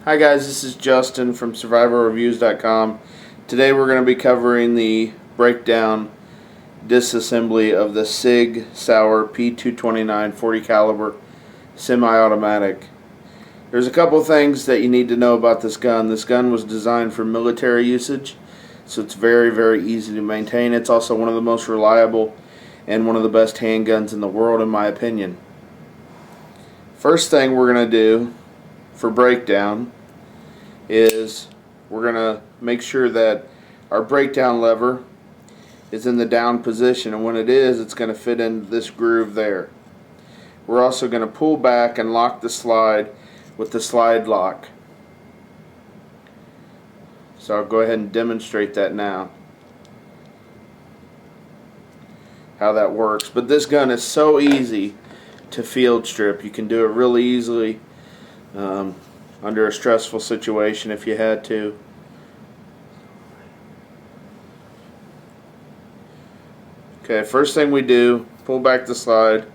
Hi guys, this is Justin from SurvivalReviews.com. Today we're going to be covering the breakdown disassembly of the Sig P229 40 caliber semi-automatic. There's a couple things that you need to know about this gun. This gun was designed for military usage, so it's very easy to maintain. It's also one of the most reliable and one of the best handguns in the world, in my opinion. First thing we're going to do for breakdown is we're going to make sure that our breakdown lever is in the down position, and when it is, it's going to fit into this groove there. We're also going to pull back and lock the slide with the slide lock. So I'll go ahead and demonstrate that now, how that works. But this gun is so easy to field strip. You can do it really easily under a stressful situation if you had to. Okay, first thing we do, pull back the slide,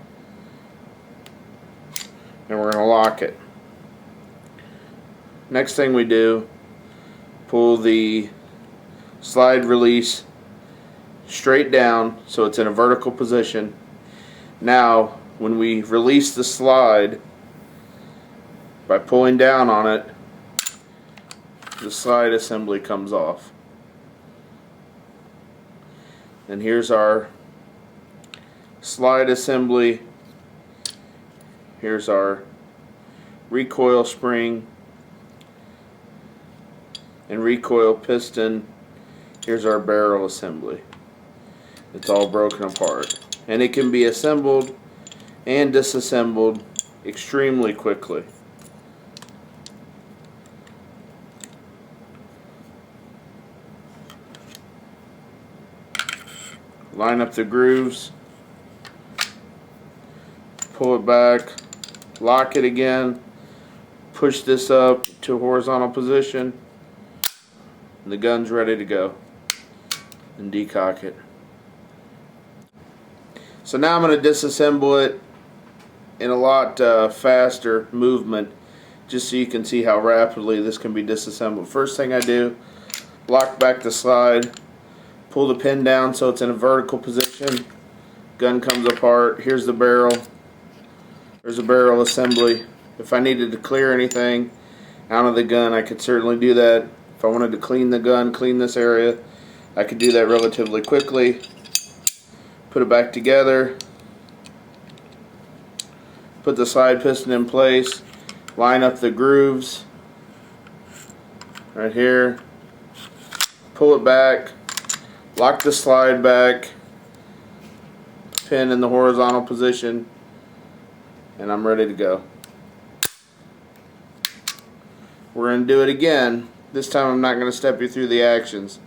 and we're going to lock it. Next thing we do, pull the slide release straight down so it's in a vertical position. Now, when we release the slide, by pulling down on it, the slide assembly comes off. And here's our slide assembly. Here's our recoil spring and recoil piston. Here's our barrel assembly. It's all broken apart, and it can be assembled and disassembled extremely quickly. Line up the grooves, pull it back, lock it again, push this up to a horizontal position, and the gun's ready to go, and decock it. So now I'm going to disassemble it in a lot faster movement, just so you can see how rapidly this can be disassembled. First thing I do, lock back the slide, pull the pin down so it's in a vertical position, gun comes apart. Here's the barrel. There's a barrel assembly. If I needed to clear anything out of the gun, I could certainly do that. If I wanted to clean the gun, clean this area, I could do that relatively quickly. Put it back together, put the slide piston in place, line up the grooves right here, pull it back, lock the slide back, pin in the horizontal position, and I'm ready to go. We're going to do it again. This time I'm not going to step you through the actions.